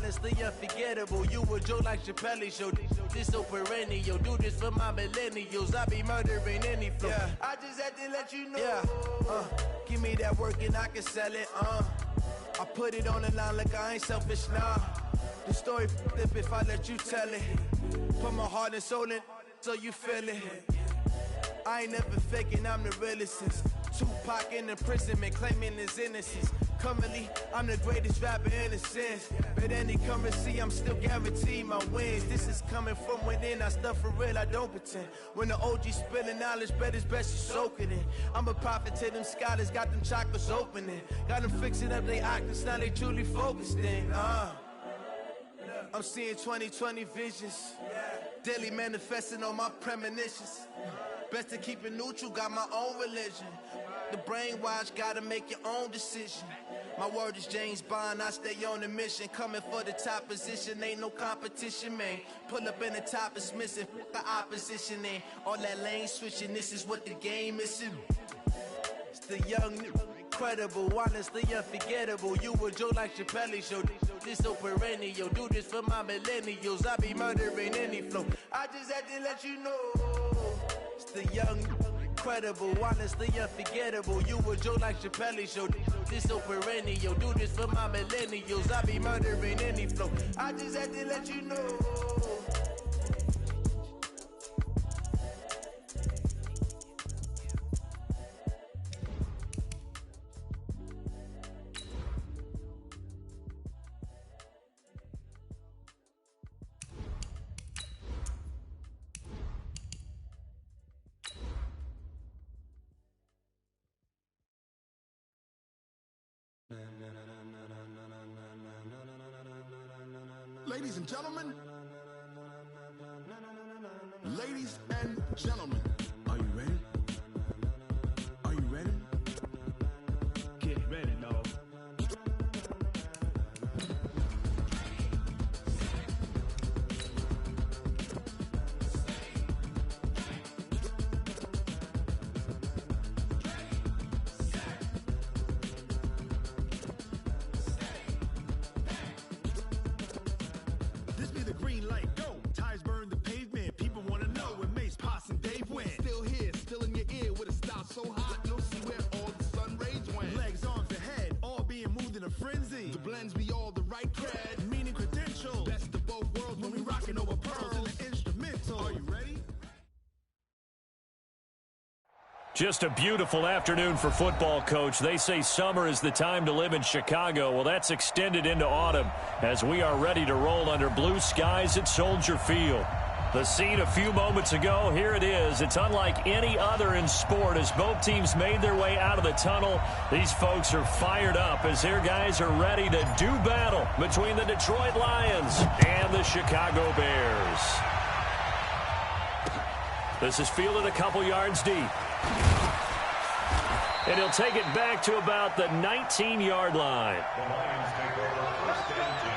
honestly unforgettable. You a joke like Chappelle Show. This so perennial. Do this for my millennials. I be murdering any flow. Yeah. I just had to let you know. Yeah. Give me that work and I can sell it. I put it on the line like I ain't selfish, nah. The story flip if I let you tell it. Put my heart and soul in so you feel it. I ain't never faking, I'm the realest since Tupac in imprisonment, claiming his innocence. Currently, I'm the greatest rapper in a sense. But any currency, I'm still guaranteed my wins. This is coming from within, I stuff for real, I don't pretend. When the OG spilling knowledge, bet it's best you soak it in. I'm a prophet to them scholars, got them chakras opening. Got them fixing up they octaves, now they truly focused in. I'm seeing 2020 visions. Daily manifesting on my premonitions. Best to keep it neutral, got my own religion. The brainwash, gotta make your own decision. My word is James Bond, I stay on the mission. Coming for the top position, ain't no competition, man. Pull up in the top, it's missing, the opposition ain't. All that lane switching, this is what the game is. It's the young, incredible, honestly unforgettable. You a joke like Chappelle Show. This so perennial, do this for my millennials. I be murdering any flow. I just had to let you know. It's the young, incredible, honestly unforgettable. You a joke like Chappelle Show. This so perennial, do this for my millennials. I be murdering any flow. I just had to let you know. Ladies and gentlemen, ladies and gentlemen, are you ready? Are you ready? Get ready, dog. This be the green light, go. Tires burn the pavement. People want to know where Mace, Posse, and Dave went. Still here, still in your ear with a style so hot, you'll see where all the sun rays went. Legs, arms, and head, all being moved in a frenzy. The blends be all the right cred, meaning credentials. Best of both worlds when we rockin' over pearls in the instrumental. Are you ready? Just a beautiful afternoon for football, Coach. They say summer is the time to live in Chicago. Well, that's extended into autumn as we are ready to roll under blue skies at Soldier Field. The scene a few moments ago, here it is. It's unlike any other in sport as both teams made their way out of the tunnel. These folks are fired up as their guys are ready to do battle between the Detroit Lions and the Chicago Bears. This is fielded a couple yards deep. And he'll take it back to about the 19-yard line. The Lions take over first and 10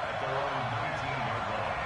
at their own 19-yard line.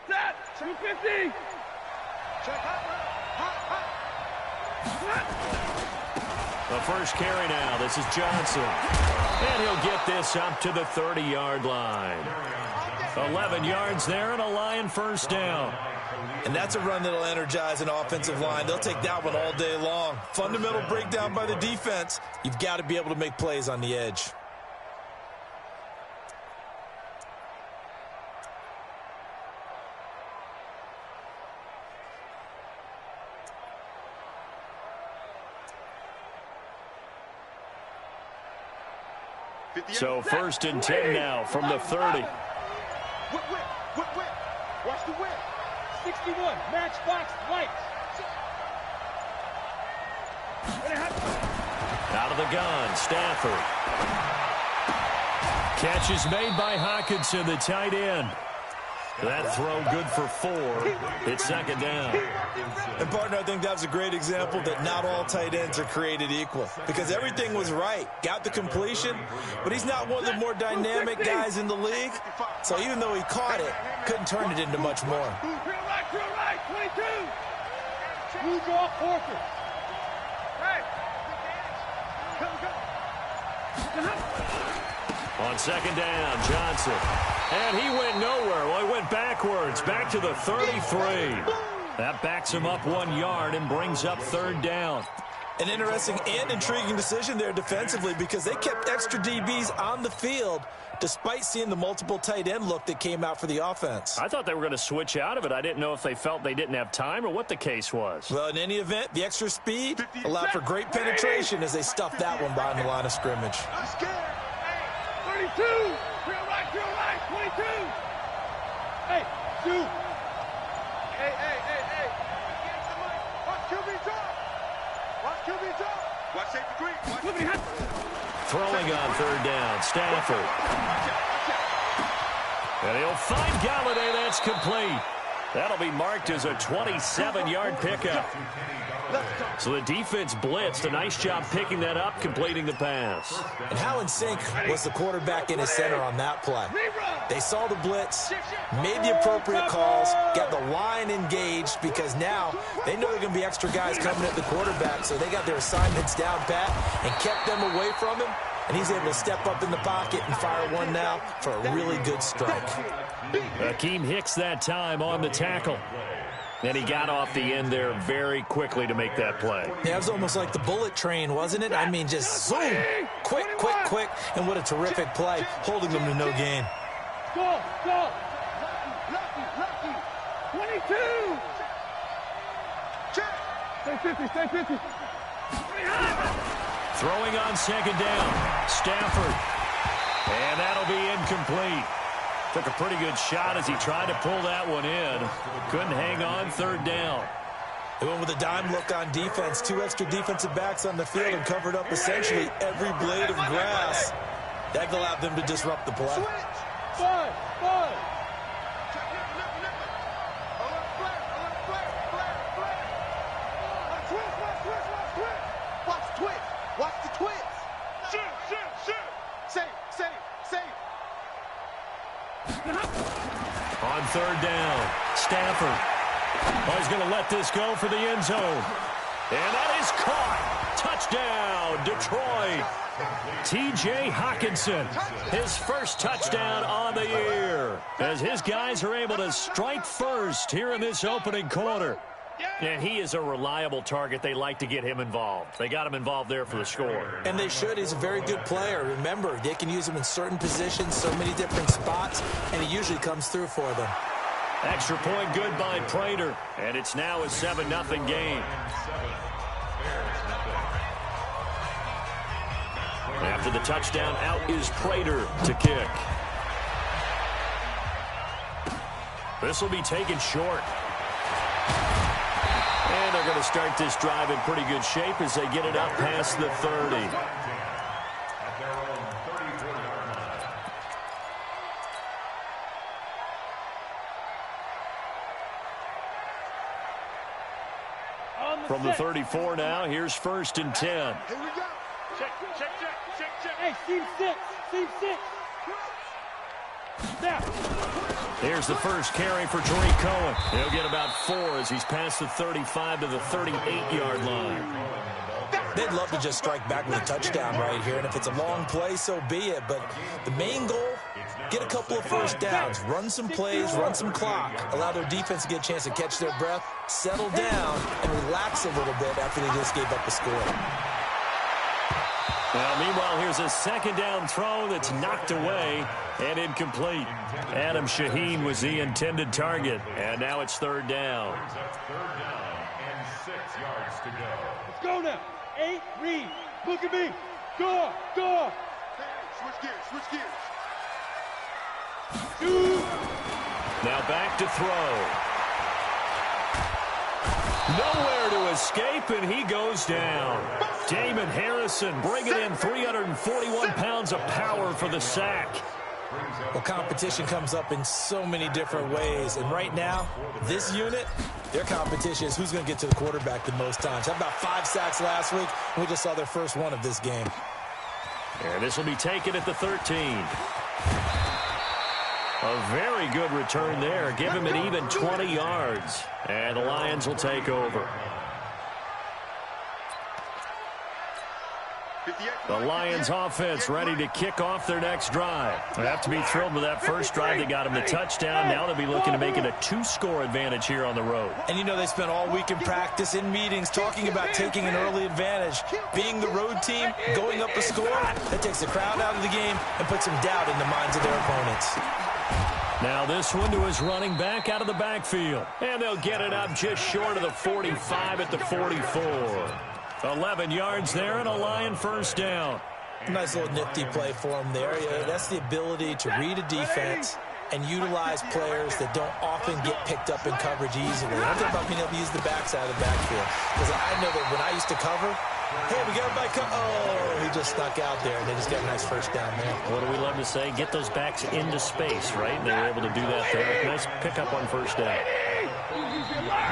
Set! 250! Check The first carry now. This is Johnson. And he'll get this up to the 30-yard line. 11 yards there and a Lion first down. And that's a run that'll energize an offensive line. They'll take that one all day long. Fundamental breakdown by the defense. You've got to be able to make plays on the edge. So first and 10 now from the 30. Whip. Watch the whip. 61, matchbox lights. Out of the gun, Stafford. Catch is made by Hockenson, the tight end. That throw good for 4. It's second down. And, partner, I think that was a great example that not all tight ends are created equal, because everything was right. Got the completion, but he's not one of the more dynamic guys in the league. So even though he caught it, couldn't turn it into much more. Drill right, 22. Move off, Porter. On second down, Johnson. And he went nowhere. Well, he went backwards, back to the 33. That backs him up 1 yard and brings up third down. An interesting and intriguing decision there defensively, because they kept extra DBs on the field despite seeing the multiple tight end look that came out for the offense. I thought they were going to switch out of it. I didn't know if they felt they didn't have time or what the case was. Well, in any event, the extra speed allowed for great penetration as they stuffed that one behind the line of scrimmage. 32. Drill right, 22. Hey, shoot. Hey. Watch QB drop. Watch safety green. Throwing on third down, Stafford. And he'll find Galladay. That's complete. That'll be marked as a 27-yard pickup. So the defense blitzed. A nice job picking that up, completing the pass. And how in sync was the quarterback in his center on that play? They saw the blitz, made the appropriate calls, got the line engaged, because now they know there are going to be extra guys coming at the quarterback, so they got their assignments down pat and kept them away from him, and he's able to step up in the pocket and fire one now for a really good strike. Akeem Hicks that time on the tackle. And he got off the end there very quickly to make that play. Yeah, it was almost like the bullet train, wasn't it? I mean, just zoom, quick, and what a terrific play, holding them to no gain. Go. Lucky. 22. Stay 50. Throwing on second down, Stafford. And that'll be incomplete. Took a pretty good shot as he tried to pull that one in. Couldn't hang on, third down. They went with a dime look on defense. 2 extra defensive backs on the field and covered up essentially every blade of grass. That allowed them to disrupt the play. Five. Watch the twist. Shoot. Safe. On third down, Stafford. Oh, he's going to let this go for the end zone. And that is caught. Touchdown, Detroit. T.J. Hockenson, his first touchdown on the year, as his guys are able to strike first here in this opening quarter. And he is a reliable target. They like to get him involved. They got him involved there for the score. And they should. He's a very good player. Remember, they can use him in certain positions, so many different spots, and he usually comes through for them. Extra point good by Prater, and it's now a 7-0 game. After the touchdown, out is Prater to kick. This will be taken short. And they're going to start this drive in pretty good shape as they get it up past the 30. From the 34 now, here's 1st and 10. Here we go. Check. Hey, seam 6. Snap. Here's the first carry for Tariq Cohen. He'll get about 4 as he's past the 35 to the 38-yard line. They'd love to just strike back with a touchdown right here, and if it's a long play, so be it. But the main goal, get a couple of first downs, run some plays, run some clock, allow their defense to get a chance to catch their breath, settle down, and relax a little bit after they just gave up the score. Now, meanwhile, here's a second down throw that's knocked away and incomplete. Adam Shaheen was the intended target, and now it's 3rd down. Third down and 6 yards to go. Let's go now. 8, read. Look at me. Go. Switch gears. Shoot. Now back to throw. Nowhere to escape, and he goes down. Damon Harrison bringing in 341 pounds of power for the sack. Well, competition comes up in so many different ways, and right now, this unit, their competition is who's going to get to the quarterback the most times. How about 5 sacks last week? We just saw their first one of this game. And this will be taken at the 13. A very good return there. Give him an even 20 yards. And the Lions will take over. The Lions offense ready to kick off their next drive. They have to be thrilled with that first drive. They got them the touchdown. Now they'll be looking to make it a 2-score advantage here on the road. And you know they spent all week in practice, in meetings, talking about taking an early advantage. Being the road team, going up a score, that takes the crowd out of the game and puts some doubt in the minds of their opponents. Now this one to his running back out of the backfield. And they'll get it up just short of the 45 at the 44. 11 yards there and a Lion first down. Nice little nifty play for him there. Yeah, that's the ability to read a defense and utilize players that don't often get picked up in coverage easily. I'm talking about being able to use the backside of the backfield. Because I know that when I used to cover, hey, we got everybody come. Oh, he just snuck out there, and they just got a nice first down there. What do we love to say? Get those backs into space, right? And they were able to do that there. Nice pickup on first down.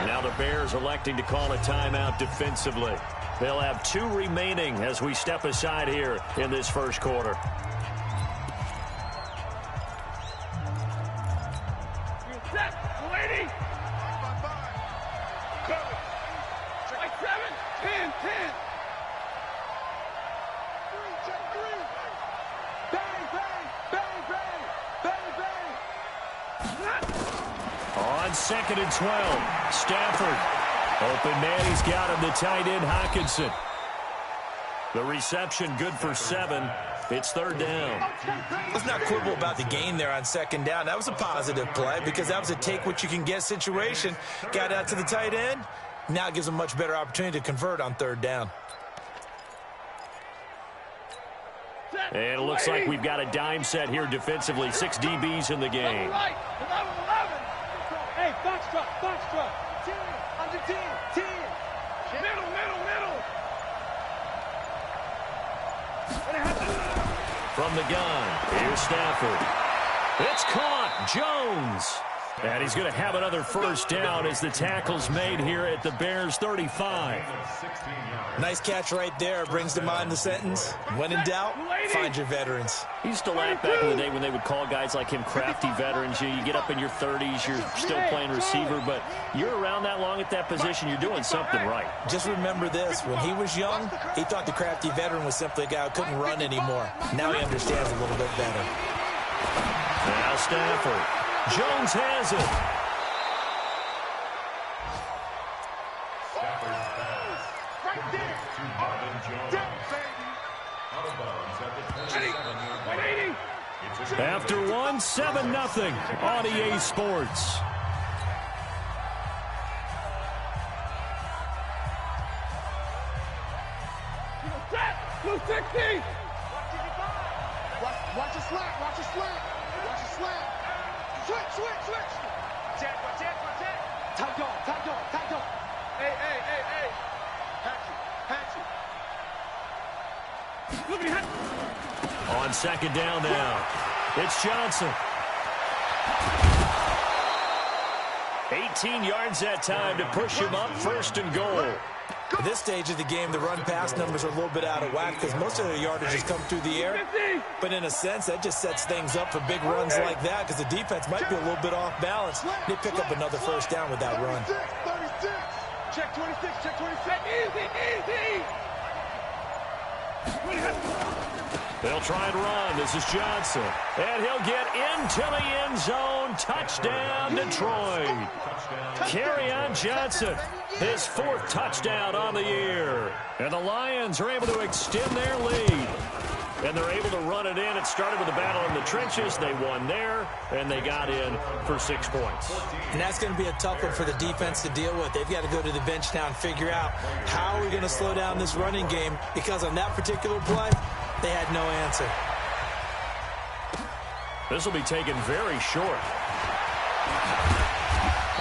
Now the Bears electing to call a timeout defensively. They'll have 2 remaining as we step aside here in this first quarter. On 2nd and 12, Stafford. Open man, he's got him, the tight end, Hockenson. The reception good for 7. It's 3rd down. Let's not quibble about the gain there on 2nd down. That was a positive play because that was a take-what-you-can-get situation. Got out to the tight end. Now it gives them a much better opportunity to convert on 3rd down. And it looks like we've got a dime set here defensively. 6 DBs in the game. 11. Hey, foxtrot. 10, under 10. Middle. From the gun, here's Stafford. It's caught. Jones. And he's going to have another first down as the tackle's made here at the Bears 35. Nice catch right there. Brings to mind the sentence, when in doubt, find your veterans. He used to laugh back in the day when they would call guys like him crafty veterans. You get up in your 30s, you're still playing receiver, but you're around that long at that position, you're doing something right. Just remember this. When he was young, he thought the crafty veteran was simply a guy who couldn't run anymore. Now he understands a little bit better. Now Stafford. Jones has it. After 1, 7-0 on EA Sports. Blue 60. Watch your slant. Switch. Check. Tight dog. Hey. Hatchet. Look at him. On 2nd down now, it's Johnson. 18 yards that time to push him up, 1st and goal. At this stage of the game, the run-pass numbers are a little bit out of whack because most of their yardage has come through the air. But in a sense, that just sets things up for big runs like that because the defense might be a little bit off balance. They pick up another first down with that run. 36. Check 26. Easy. They'll try and run. This is Johnson. And he'll get into the end zone. Touchdown, Detroit. Kerryon Johnson, his 4th touchdown on the year. And the Lions are able to extend their lead. And they're able to run it in. It started with a battle in the trenches. They won there, and they got in for 6 points. And that's going to be a tough one for the defense to deal with. They've got to go to the bench now and figure out how are we going to slow down this running game, because on that particular play, they had no answer. This will be taken very short.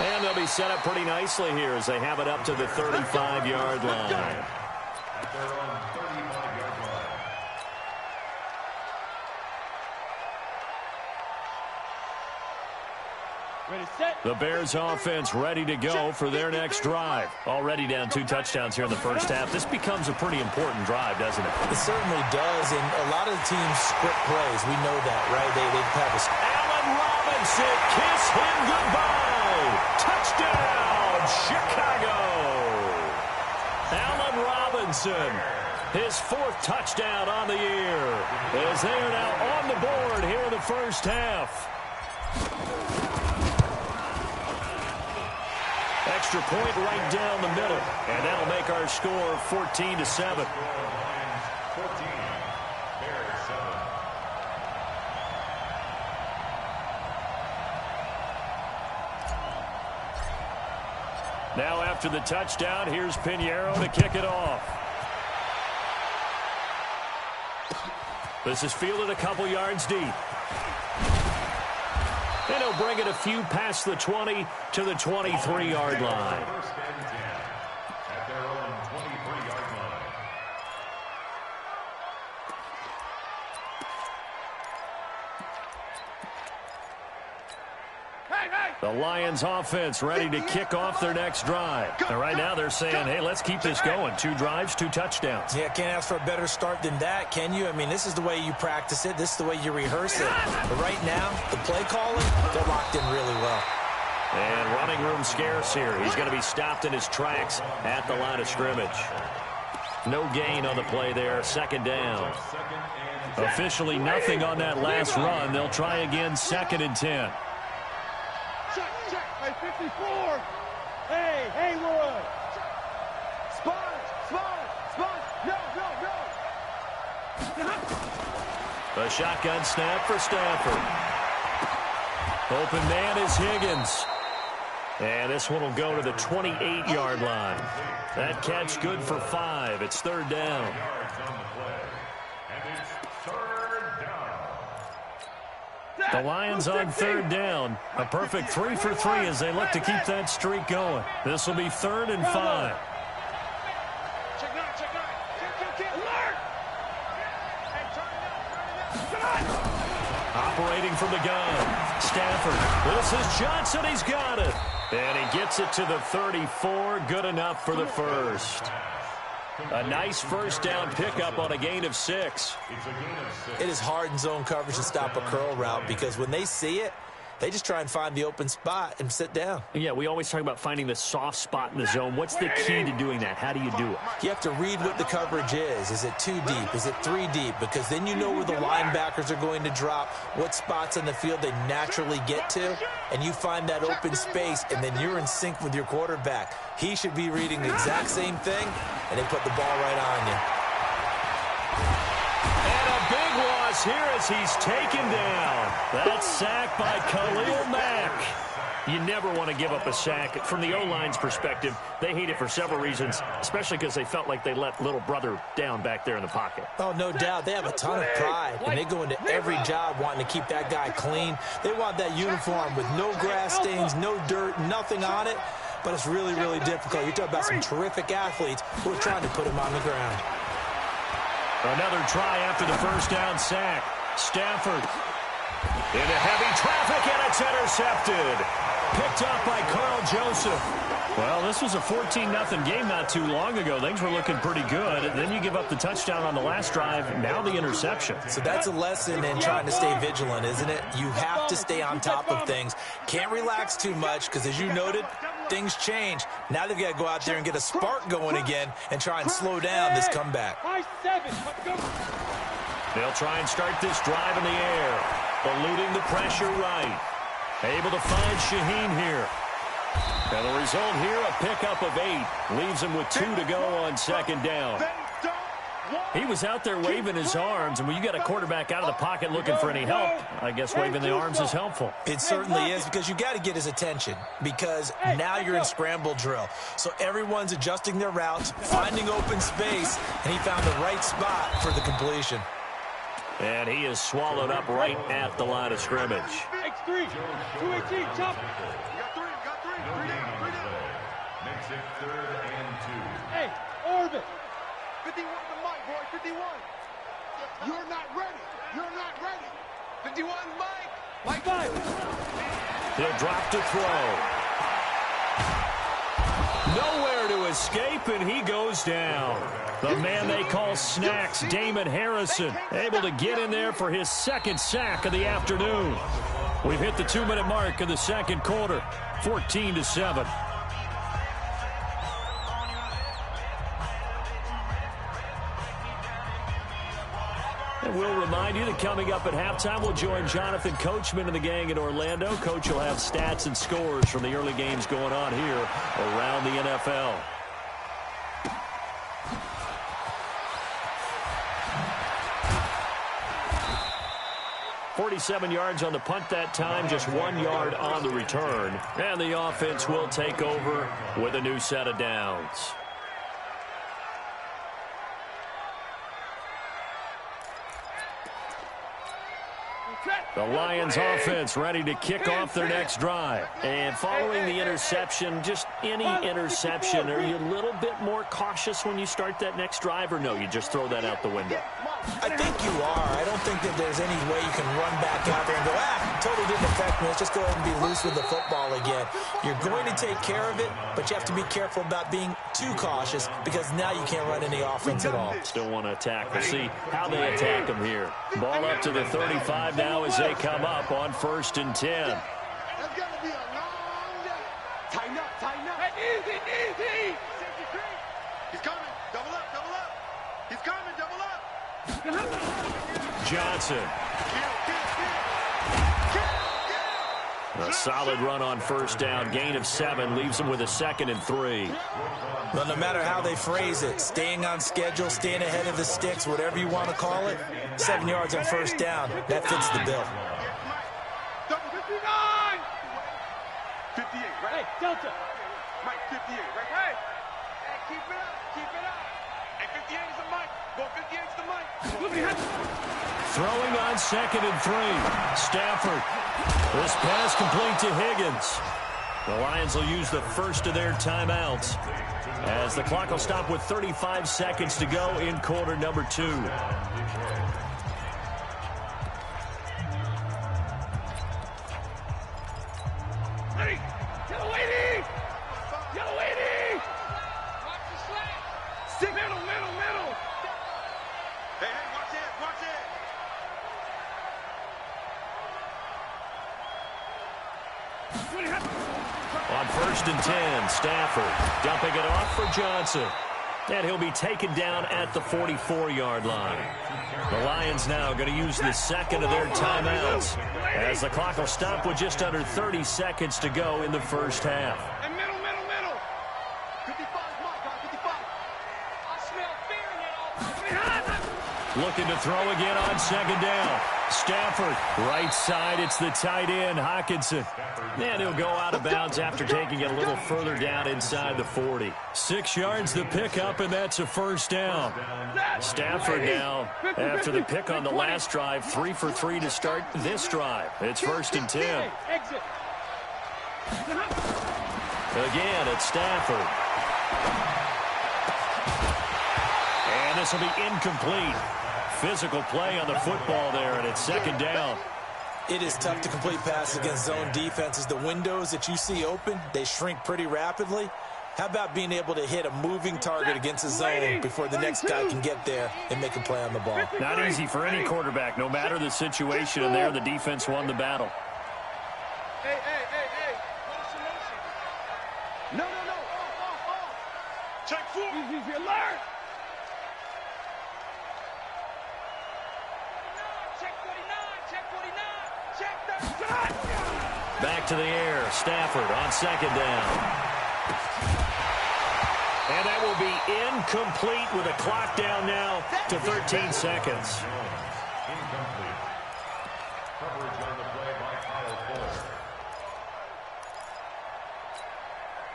And they'll be set up pretty nicely here as they have it up to the 35-yard line. At their own 35-yard line. Ready, set. The Bears offense ready to go for their next drive. Already down 2 touchdowns here in the first half. This becomes a pretty important drive, doesn't it? It certainly does, and a lot of the teams script plays. We know that, right? They have a... Allen Robinson, kiss him goodbye. Touchdown, Chicago. Allen Robinson, his 4th touchdown on the year, as they are now on the board here in the first half. Extra point right down the middle, and that'll make our score 14-7. 14, Bears 7. Now after the touchdown, here's Pinheiro to kick it off. This is fielded a couple yards deep. And he'll bring it a few past the 20 to the 23-yard line. First and 10 at their own 23-yard line. The Lions offense ready to kick off their next drive. And right now they're saying, hey, let's keep this going. 2 drives, 2 touchdowns. Yeah, can't ask for a better start than that, can you? I mean, this is the way you practice it. This is the way you rehearse it. But right now, the play calling, they're locked in really well. And running room scarce here. He's going to be stopped in his tracks at the line of scrimmage. No gain on the play there. 2nd down. Officially nothing on that last run. They'll try again 2nd and 10. Check. Hey, 54. Hey, Haywood. Spot. No. A shotgun snap for Stafford. Open man is Higgins. And this one will go to the 28-yard line. That catch good for 5. It's 3rd down. Yards on the play. And it's 3rd down. The Lions on 3rd down. A perfect 3 for 3 as they look to keep that streak going. This will be 3rd and 5. Check nine. Alert. Hey, turn it up. Operating from the gun. Stafford. This is Johnson. He's got it. And he gets it to the 34. Good enough for the first. A nice first down pickup on a gain of 6. It's a gain of 6. It is hard in zone coverage to stop a curl route because when they see it, they just try and find the open spot and sit down. Yeah, we always talk about finding the soft spot in the zone. What's the key to doing that? How do you do it? You have to read what the coverage is. Is it 2 deep? Is it 3 deep? Because then you know where the linebackers are going to drop, what spots on the field they naturally get to, and you find that open space, and then you're in sync with your quarterback. He should be reading the exact same thing, and they put the ball right on you. And a big loss here as he's taken down. That's sacked by Khalil Mack. You never want to give up a sack. From the O-line's perspective, they hate it for several reasons, especially because they felt like they let little brother down back there in the pocket. Oh, no doubt. They have a ton of pride, and they go into every job wanting to keep that guy clean. They want that uniform with no grass stains, no dirt, nothing on it, but it's really, really difficult. You're talking about some terrific athletes who are trying to put him on the ground. Another try after the first down sack. Stafford into heavy traffic, and it's intercepted. Picked up by Carl Joseph. Well, this was a 14-0 game not too long ago. Things were looking pretty good. Then you give up the touchdown on the last drive. Now the interception. So that's a lesson in trying to stay vigilant, isn't it? You have to stay on top of things. Can't relax too much because, as you noted, things change. Now they've got to go out there and get a spark going again and try and slow down this comeback. They'll try and start this drive in the air. Eluding the pressure right. Able to find Shaheen here. And the result here, a pickup of 8. Leaves him with 2 to go on 2nd down. He was out there waving his arms, and when you got a quarterback out of the pocket looking for any help, I guess waving the arms is helpful. It certainly is, because you got to get his attention, because now you're in scramble drill. So everyone's adjusting their routes, finding open space, and he found the right spot for the completion. And he is swallowed up right at the line of scrimmage. three. 218, chop. You got three. Three down. Makes it 3rd and 2. Hey, orbit. 51 to Mike, boy. 51. You're not ready. 51, Mike. Mike 5. He'll drop to throw. Nowhere to escape, and he goes down. The man they call Snacks, Damon Harrison, able to get in there for his 2nd sack of the afternoon. We've hit the 2-minute mark in the 2nd quarter, 14-7. And we'll remind you that coming up at halftime, we'll join Jonathan Coachman and the gang in Orlando. Coach will have stats and scores from the early games going on here around the NFL. "47 yards on the punt that time, just 1 yard on the return. And the offense will take over with a new set of downs. The Lions offense ready to kick off their next drive. And following the interception, just any interception, are you a little bit more cautious when you start that next drive, or no, you just throw that out the window? I think you are. I don't think that there's any way you can run back out there and go, totally didn't affect me. Let's just go ahead and be loose with the football again. You're going to take care of it, but you have to be careful about being too cautious because now you can't run any offense at all. Still want to attack. We'll see how they attack them here. Ball up to the 35 now as they come up on 1st and 10. That's going to be a long day. Tighten up. Easy. He's coming. Double up. He's coming. Double up. Johnson. A solid run on 1st down. Gain of 7 leaves him with a 2nd and 3. Well, no matter how they phrase it, staying on schedule, staying ahead of the sticks, whatever you want to call it, 7 yards on 1st down, that fits the bill. 59. 58, right? Hey, Delta. Mike, 58, right? Hey, keep it up. Hey, 58 is the Mike. Go 58 is the Mike. Throwing on 2nd and 3. Stafford. This pass complete to Higgins. The Lions will use the first of their timeouts as the clock will stop with 35 seconds to go in quarter number 2. Hey, yellow lady. Watch the slack. Stick. Middle. Hey, watch it. On 1st and 10, Stafford dumping it off for Johnson. And he'll be taken down at the 44-yard line. The Lions now going to use the 2nd of their timeouts as the clock will stop with just under 30 seconds to go in the 1st half. And middle. 55, Mike, 55. I smell fear in that. Looking to throw again on 2nd down. Stafford, right side, it's the tight end, Hockenson. And he'll go out of bounds after taking it a little further down inside the 40. 6 yards the pickup, and that's a 1st down. Stafford now, after the pick on the last drive, 3 for 3 to start this drive. It's 1st and 10. Exit. Again, it's Stafford. And this will be incomplete. Physical play on the football there, and it's 2nd down. It is tough to complete passes against zone defenses. The windows that you see open, they shrink pretty rapidly. How about being able to hit a moving target against a zone before the next guy can get there and make a play on the ball? Not easy for any quarterback, no matter the situation, and there the defense won the battle. Hey. Motion. No. Off. Check 4. Easy, alert. Back to the air. Stafford on 2nd down. And that will be incomplete with a clock down now to 13 seconds. Incomplete. Coverage on the play by Kyle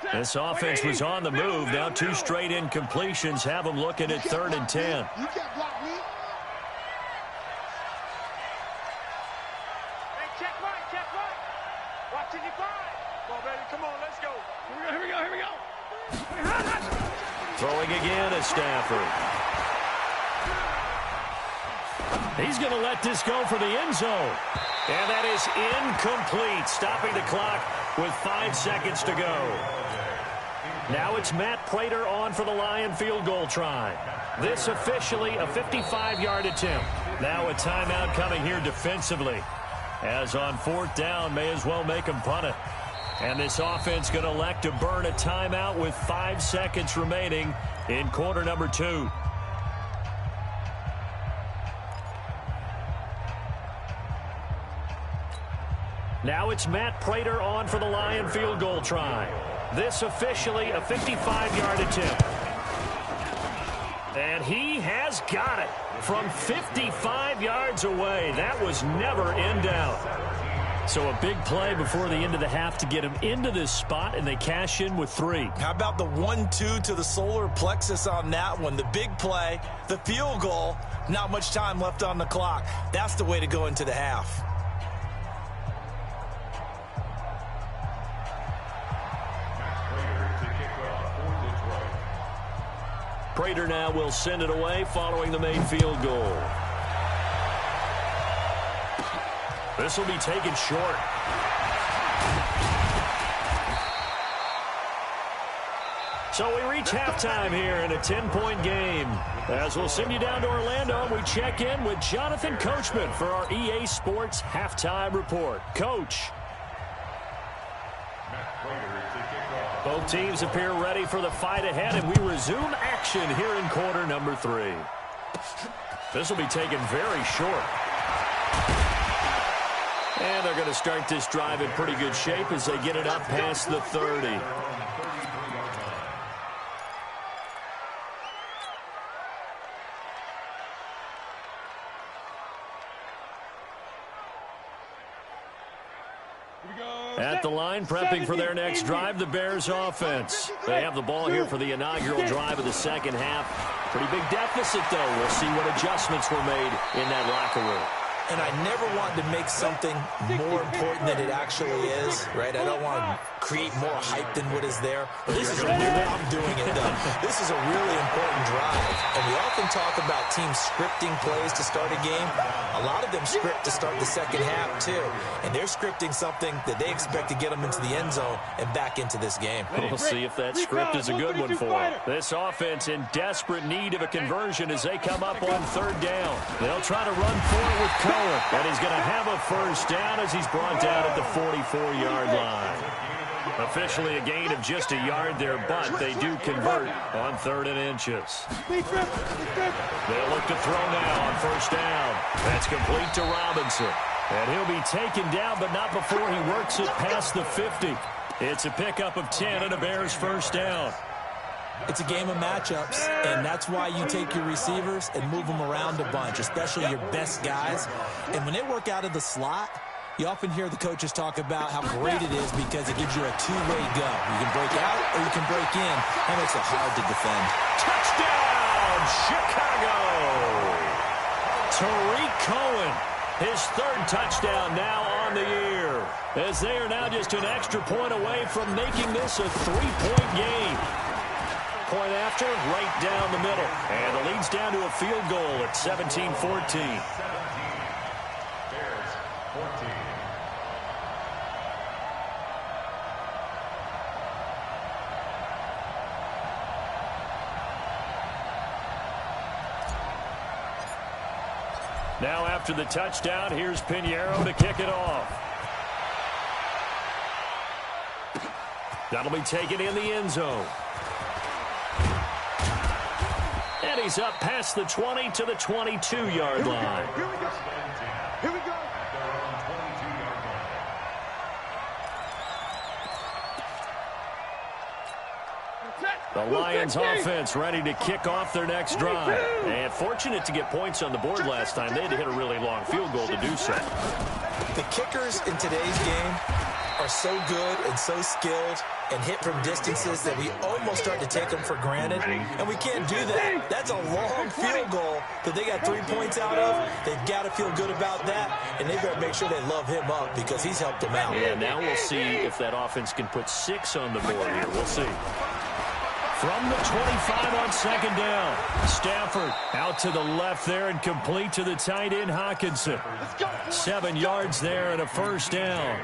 Fuller. This offense was on the move. Now 2 straight incompletions have them looking at 3rd and 10. You can't block me. Hey, check right. Come on, baby. Come on, let's go. Here we go. Here we go. Throwing again is Stafford. He's going to let this go for the end zone. And that is incomplete, stopping the clock with 5 seconds to go. Now it's Matt Prater on for the Lion field goal try. This officially a 55-yard attempt. Now a timeout coming here defensively. As on 4th down, may as well make him punt it. And this offense going to elect to burn a timeout with 5 seconds remaining in quarter number 2. Now it's Matt Prater on for the Lion field goal try. This officially a 55-yard attempt. And he has got it from 55 yards away. That was never in doubt. So a big play before the end of the half to get him into this spot, and they cash in with 3. How about the 1-2 to the solar plexus on that one? The big play, the field goal, not much time left on the clock. That's the way to go into the half. Prater now will send it away following the made field goal. This will be taken short. So we reach halftime here in a 10-point game. As we'll send you down to Orlando, we check in with Jonathan Coachman for our EA Sports Halftime Report. Coach. Both teams appear ready for the fight ahead, and we resume action here in quarter number 3. This will be taken very short. And they're going to start this drive in pretty good shape as they get it up past the 30. At the line, prepping for their next drive, the Bears offense. They have the ball here for the inaugural drive of the second half. Pretty big deficit, though. We'll see what adjustments were made in that locker room. And I never wanted to make something more important than it actually is, right? I don't want to create more hype than what is there. This is I'm doing it, though. This is a really important drive. And we often talk about teams scripting plays to start a game. A lot of them script to start the second half, too. And they're scripting something that they expect to get them into the end zone and back into this game. We'll see if that script is a good one for them. This offense in desperate need of a conversion as they come up on 3rd down. They'll try to run forward with Cohen. And he's going to have a first down as he's brought down at the 44-yard line. Officially a gain of just a yard there, but they do convert on 3rd and inches. They'll look to throw now on 1st down. That's complete to Robinson. And he'll be taken down, but not before he works it past the 50. It's a pickup of 10 and a Bears first down. It's a game of matchups, and that's why you take your receivers and move them around a bunch, especially your best guys. And when they work out of the slot, you often hear the coaches talk about how great it is because it gives you a two-way go. You can break out or you can break in. That makes it hard to defend. Touchdown, Chicago! Tariq Cohen, his 3rd touchdown now on the year, as they are now just an extra point away from making this a 3-point game. Point after, right down the middle. And the lead's down to a field goal at 17-14. 17. Bears 14. Now after the touchdown, here's Pinheiro to kick it off. That'll be taken in the end zone. And he's up past the 20 to the 22-yard line. Here we go. Here we go. At their own 22-yard line. The Lions offense ready to kick off their next drive. And fortunate to get points on the board last time. They had to hit a really long field goal to do so. The kickers in today's game are are so good and so skilled and hit from distances that we almost start to take them for granted, and we can't do that. That's a long field goal that they got 3 points out of. They've got to feel good about that, and they've got to make sure they love him up because he's helped them out. Yeah, now we'll see if that offense can put 6 on the board here. We'll see. From the 25 on second down, Stafford out to the left there and complete to the tight end Hockenson. 7 yards there and a first down.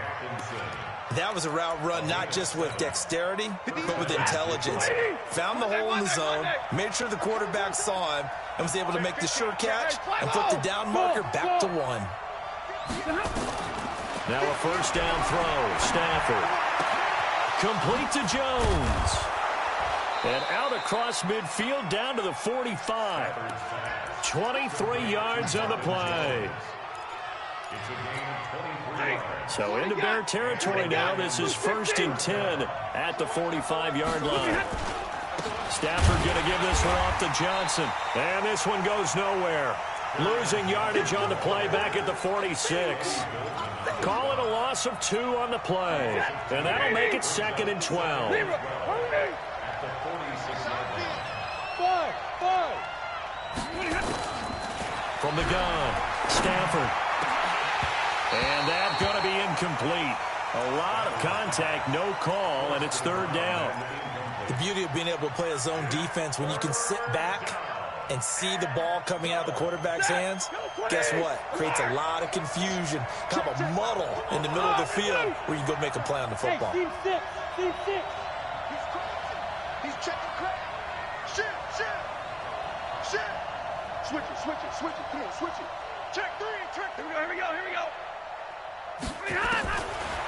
That was a route run not just with dexterity, but with intelligence. Found the hole in the zone, made sure the quarterback saw him, and was able to make the sure catch and put the down marker back to 1. Now a first down throw. Stafford. Complete to Jones. And out across midfield down to the 45. 23 yards on the play. So into Bear territory now. This is 1st and 10 at the 45-yard line. Stafford going to give this one off to Johnson. And this one goes nowhere. Losing yardage on the play back at the 46. Call it a loss of 2 on the play. And that'll make it 2nd and 12. From the gun, Stafford. And that's going to be incomplete. A lot of contact, no call, and it's 3rd down. The beauty of being able to play a zone defense when you can sit back and see the ball coming out of the quarterback's hands, guess what? Creates a lot of confusion, kind of a muddle in the middle of the field where you can go make a play on the football. Team 6. He's checking crack. Shit. Switch it. Come on, switch it. Check 3. Here we go.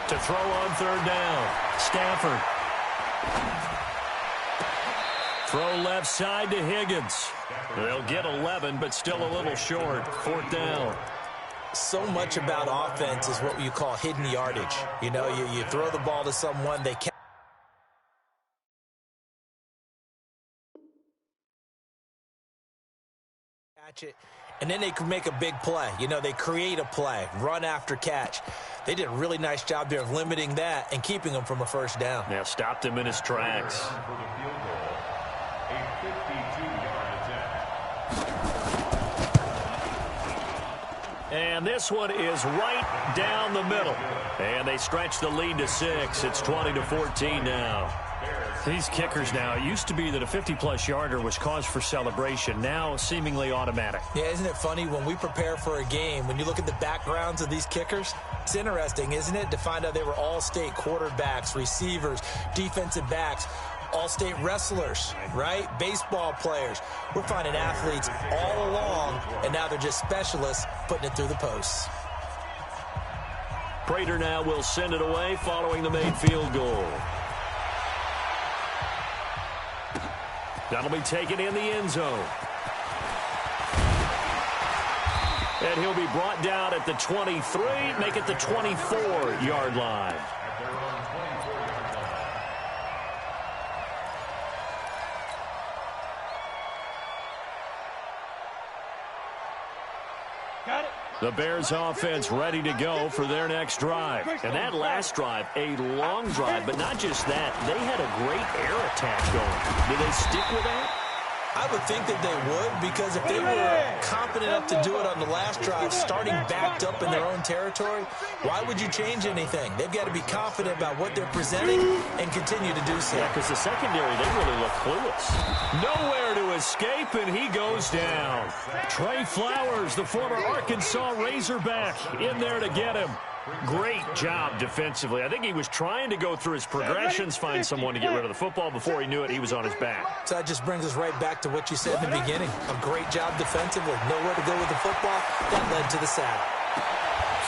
To throw on 3rd down, Stafford. Throw left side to Higgins. They'll get 11, but still a little short. 4th down. So much about offense is what you call hidden yardage. You know, you throw the ball to someone, they catch it, and then they can make a big play. You know, they create a play, run after catch. They did a really nice job there of limiting that and keeping him from a first down. Now stopped him in his tracks. And this one is right down the middle. And they stretch the lead to 6. It's 20-14 now. These kickers now, it used to be that a 50-plus yarder was cause for celebration. Now seemingly automatic. Yeah, isn't it funny when we prepare for a game, when you look at the backgrounds of these kickers, it's interesting, isn't it, to find out they were all-state quarterbacks, receivers, defensive backs, all-state wrestlers, right? Baseball players. We're finding athletes all along, and now they're just specialists putting it through the posts. Prater now will send it away following the made field goal. That'll be taken in the end zone. And he'll be brought down at the 23, make it the 24-yard line. Got it. The Bears offense ready to go for their next drive. And that last drive, a long drive, but not just that. They had a great air attack going. Did they stick with that? I would think that they would, because if they were confident enough to do it on the last drive, starting backed up in their own territory, why would you change anything? They've got to be confident about what they're presenting and continue to do so. Yeah, because the secondary, they really look clueless. Nowhere to escape, and he goes down. Trey Flowers, the former Arkansas Razorback, in there to get him. Great job defensively. I think he was trying to go through his progressions, find someone to get rid of the football. Before he knew it, he was on his back. So that just brings us right back to what you said in the beginning. A great job defensively. Nowhere to go with the football. That led to the sack.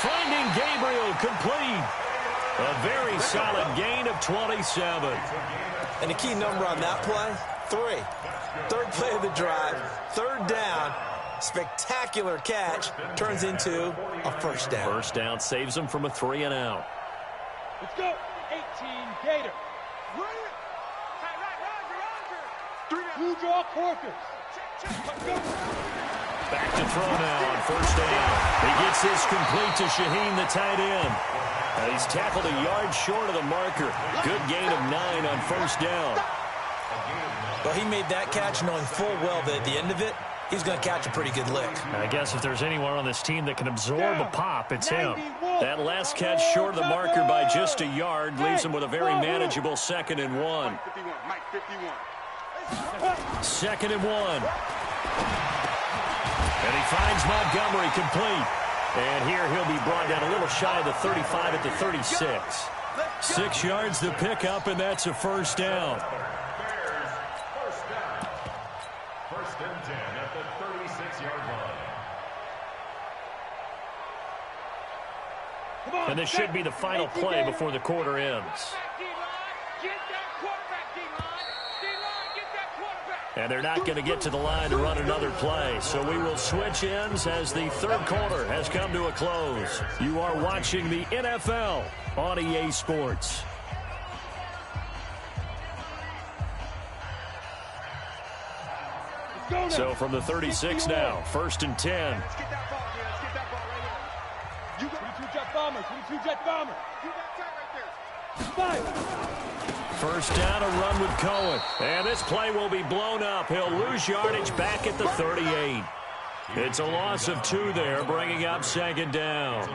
Finding Gabriel complete. A very solid gain of 27. And the key number on that play, 3. Third play of the drive, 3rd down. Spectacular catch turns into a first down. First down saves him from a 3-and-out. Let's go. 18 Gator. Blue draw Corkers. Back to throw now on first down. He gets this complete to Shaheen, the tight end. He's tackled a yard short of the marker. Good gain of 9 on first down. Well, he made that catch knowing full well that at the end of it, he's going to catch a pretty good lick. I guess if there's anyone on this team that can absorb a pop, it's him. That last catch short of the marker by just a yard leaves him with a very manageable 2nd and 1. 2nd and 1. And he finds Montgomery complete. And here he'll be brought down a little shy of the 35 at the 36. 6 yards to pick up, and that's a first down. First and 10 at the 36-yard line. And this should be the final play before the quarter ends. And they're not going to get to the line to run another play. So we will switch ends as the third quarter has come to a close. You are watching the NFL on EA Sports. So from the 36 now, 1st and 10. Let's get that ball, man. Let's get that ball right here. You got 22 jet bombers. 22 jet bombers. Do that right there. 5. First down, a run with Cohen. And this play will be blown up. He'll lose yardage back at the 38. It's a loss of 2 there, bringing up 2nd down.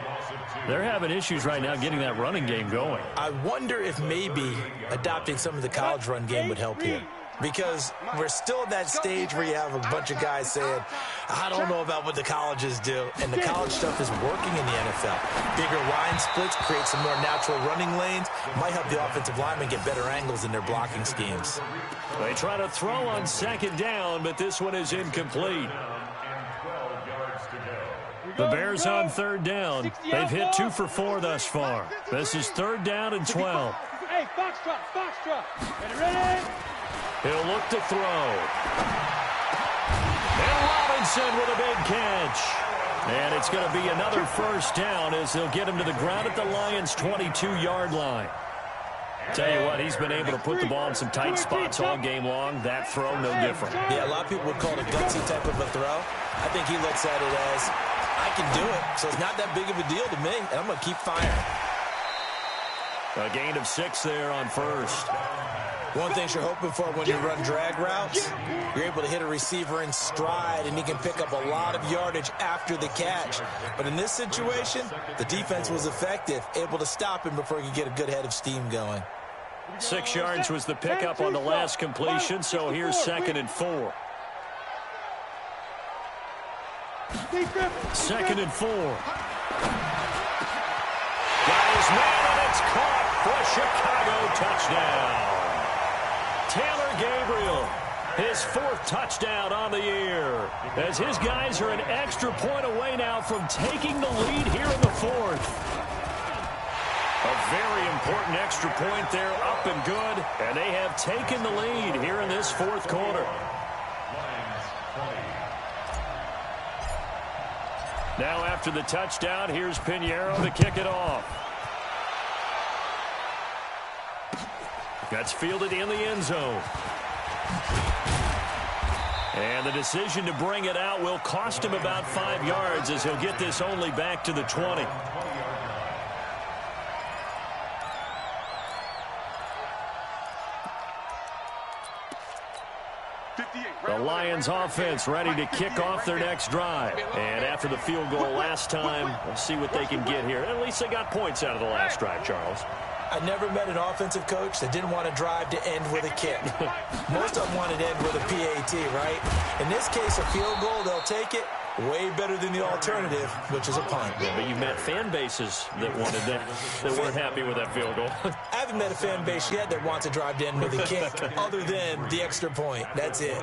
They're having issues right now getting that running game going. I wonder if maybe adopting some of the college run game would help here. Because we're still at that stage where you have a bunch of guys saying, I don't know about what the colleges do. And the college stuff is working in the NFL. Bigger line splits, create some more natural running lanes. Might help the offensive linemen get better angles in their blocking schemes. They try to throw on 2nd down, but this one is incomplete. The Bears on 3rd down. They've hit 2 for 4 thus far. This is 3rd down and 12. Hey, Foxtrot, Foxtrot. Ready? He'll look to throw. And Robinson with a big catch. And it's going to be another first down as they'll get him to the ground at the Lions' 22-yard line. Tell you what, he's been able to put the ball in some tight spots all game long. That throw, no different. Yeah, a lot of people would call it a gutsy type of a throw. I think he looks at it as, I can do it, so it's not that big of a deal to me, and I'm going to keep firing. A gain of 6 there on first. One thing you're hoping for when you run drag routes, you're able to hit a receiver in stride, and he can pick up a lot of yardage after the catch. But in this situation, the defense was effective, able to stop him before he could get a good head of steam going. 6 yards was the pickup on the last completion, so here's 2nd and 4. 2nd and 4. Got his man, and it's caught for a Chicago touchdown. Taylor Gabriel, his 4th touchdown on the year, as his guys are an extra point away now from taking the lead here in the 4th. A very important extra point there, up and good, and they have taken the lead here in this 4th quarter. Now after the touchdown, here's Pinheiro to kick it off. That's fielded in the end zone. And the decision to bring it out will cost him about 5 yards as he'll get this only back to the 20. The Lions offense ready to kick off their next drive. And after the field goal last time, we'll see what they can get here. At least they got points out of the last drive, Charles. I never met an offensive coach that didn't want to drive to end with a kick. Most of them wanted to end with a PAT, right? In this case, a field goal, they'll take it. Way better than the alternative, which is a punt. Yeah, but you've met fan bases that wanted that weren't happy with that field goal. I haven't met a fan base yet that wants to drive to end with a kick other than the extra point. That's it.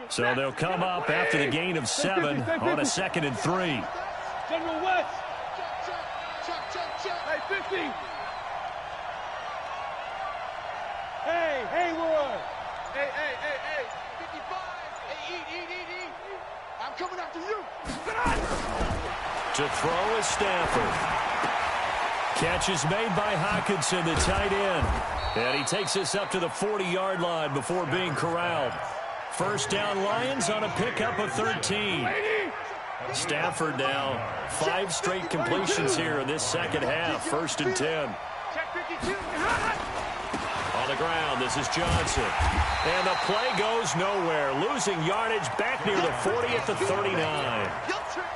So they'll come up after the gain of 7 on a 2nd and 3. General West. Hey, 50. Hey, Haywood. Hey. 55. Hey, eat. I'm coming after you. To throw is Stafford. Catch is made by Hockenson, the tight end. And he takes us up to the 40-yard line before being corralled. First down Lions on a pickup of 13. Stafford now 5 straight completions here in this second half. 1st and 10. On the ground, this is Johnson. And the play goes nowhere. Losing yardage back near the 40 at the 39.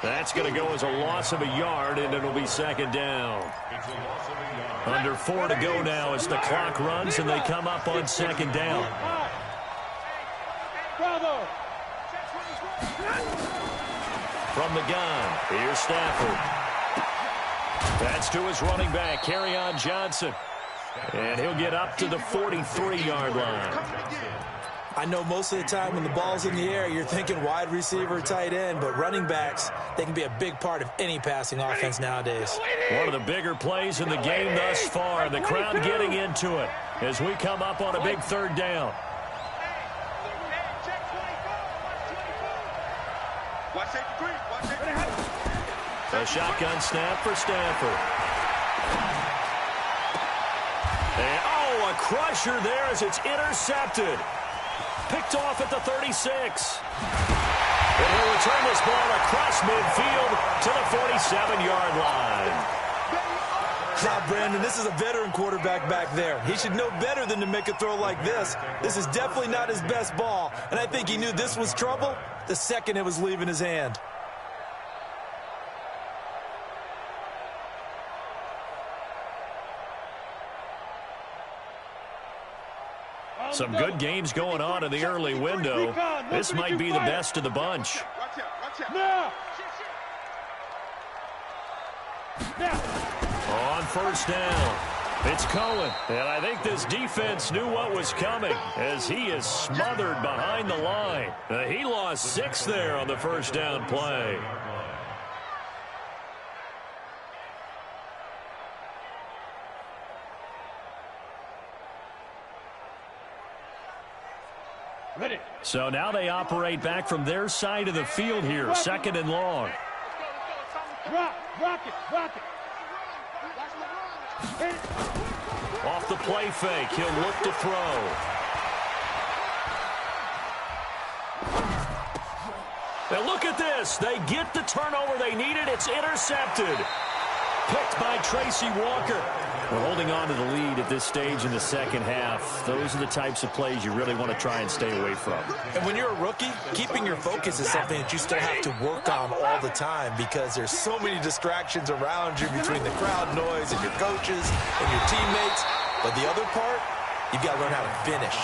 That's going to go as a loss of a yard, and it'll be 2nd down. Under 4 to go now as the clock runs, and they come up on 2nd down. From the gun, here's Stafford. That's to his running back, Kerryon Johnson. And he'll get up to the 43-yard line. I know most of the time when the ball's in the air, you're thinking wide receiver, tight end, but running backs, they can be a big part of any passing offense nowadays. One of the bigger plays in the game thus far. The crowd getting into it as we come up on a big 3rd down. A shotgun snap for Stafford. And, oh, a crusher there as it's intercepted. Picked off at the 36. And he'll return this ball across midfield to the 47-yard line. Now, Brandon, this is a veteran quarterback back there. He should know better than to make a throw like this. This is definitely not his best ball, and I think he knew this was trouble the second it was leaving his hand. Some good games going on in the early window. This might be the best of the bunch. On 1st down, it's Cohen. And I think this defense knew what was coming as he is smothered behind the line. He lost 6 there on the 1st down play. So now they operate back from their side of the field here, 2nd and long. Rock it. Off the play fake, he'll look to throw. Now look at this. They get the turnover they needed. It's intercepted. Picked by Tracy Walker. We're holding on to the lead at this stage in the second half. Those are the types of plays you really want to try and stay away from. And when you're a rookie, keeping your focus is something that you still have to work on all the time because there's so many distractions around you between the crowd noise and your coaches and your teammates. But the other part, you've got to learn how to finish.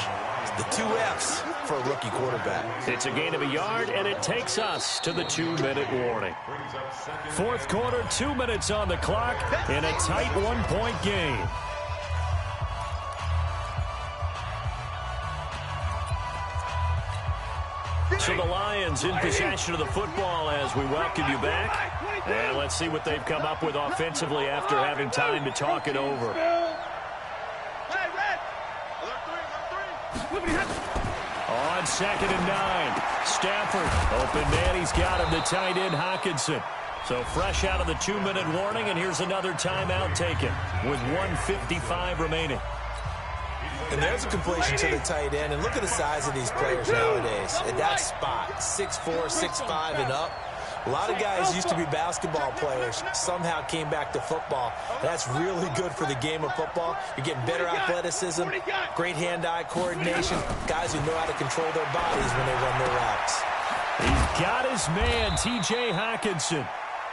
The 2 F's for a rookie quarterback. It's a gain of a yard, and it takes us to the 2-minute warning. 4th quarter, 2 minutes on the clock in a tight 1-point game. So the Lions in possession of the football as we welcome you back. And let's see what they've come up with offensively after having time to talk it over. On 2nd and 9, Stafford, open man, he's got him, the tight end Hockenson. So fresh out of the 2-minute warning, and here's another timeout taken with 1:55 remaining. And there's a completion to the tight end, and look at the size of these players nowadays. At that spot, 6'4", 6'5", and up. A lot of guys used to be basketball players, somehow came back to football. That's really good for the game of football. You're getting better athleticism, great hand-eye coordination, guys who know how to control their bodies when they run their routes. He's got his man, T.J. Hockenson.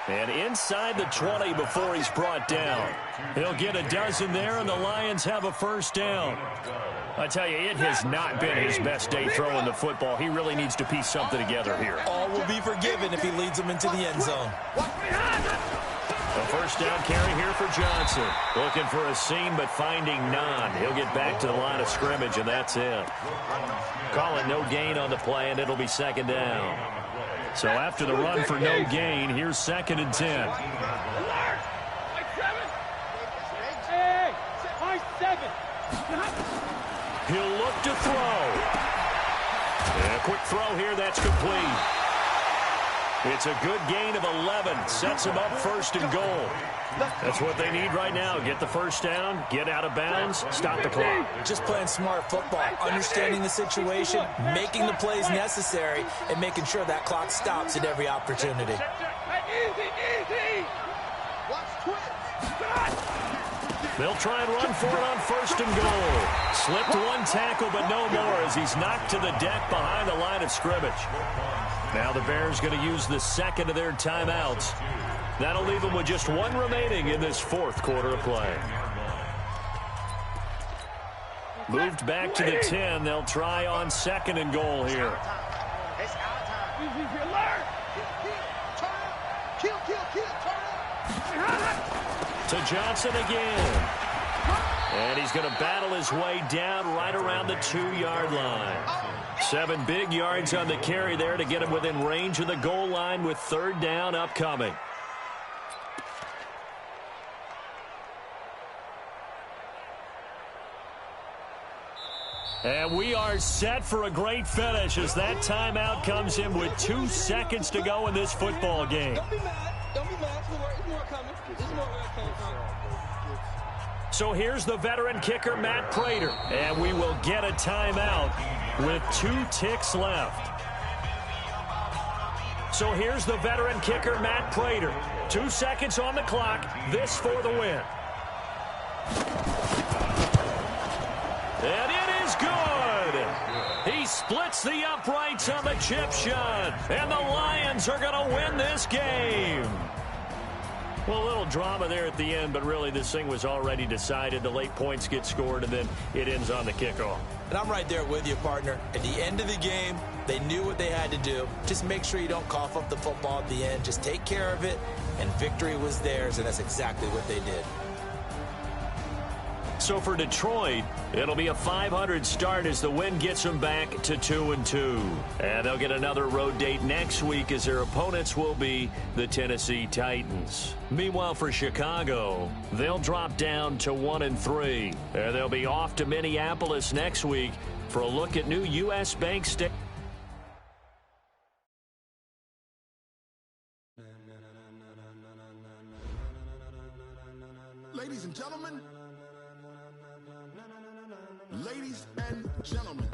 And inside the 20 before he's brought down. He'll get a dozen there, and the Lions have a 1st down. I tell you, it has not been his best day throwing the football. He really needs to piece something together here. All will be forgiven if he leads them into the end zone. A 1st down carry here for Johnson. Looking for a seam, but finding none. He'll get back to the line of scrimmage, and that's it. Call it no gain on the play, and it'll be 2nd down. So after the run for no gain, here's 2nd and 10. He'll look to throw. And a quick throw here, that's complete. It's a good gain of 11. Sets them up first and goal. That's what they need right now. Get the first down, get out of bounds, stop the clock. Just playing smart football, understanding the situation, making the plays necessary, and making sure that clock stops at every opportunity. They'll try and run for it on first and goal. Slipped one tackle, but no more as he's knocked to the deck behind the line of scrimmage. Now the Bears going to use the second of their timeouts. That'll leave them with just one remaining in this fourth quarter of play. Moved back to the 10. They'll try on second and goal here. To Johnson again. And he's going to battle his way down right around the 2-yard line. 7 big yards on the carry there to get him within range of the goal line with third down upcoming. And we are set for a great finish as that timeout comes in with 2 seconds to go in this football game. Don't be mad. Don't be mad. There's more coming. There's more where it came from. So here's the veteran kicker, Matt Prater. And we will get a timeout with 2 ticks left. So here's the veteran kicker, Matt Prater. 2 seconds on the clock. This for the win. And it is good. He splits the uprights on the chip shot. And the Lions are going to win this game. Well, a little drama there at the end, but really this thing was already decided. The late points get scored, and then it ends on the kickoff. And I'm right there with you, partner. At the end of the game, they knew what they had to do. Just make sure you don't cough up the football at the end. Just take care of it, and victory was theirs, and that's exactly what they did. So for Detroit, it'll be a .500 start as the win gets them back to 2-2. And they'll get another road date next week as their opponents will be the Tennessee Titans. Meanwhile, for Chicago, they'll drop down to 1-3. And they'll be off to Minneapolis next week for a look at new U.S. Bank Stadium. Ladies and gentlemen. Ladies and gentlemen.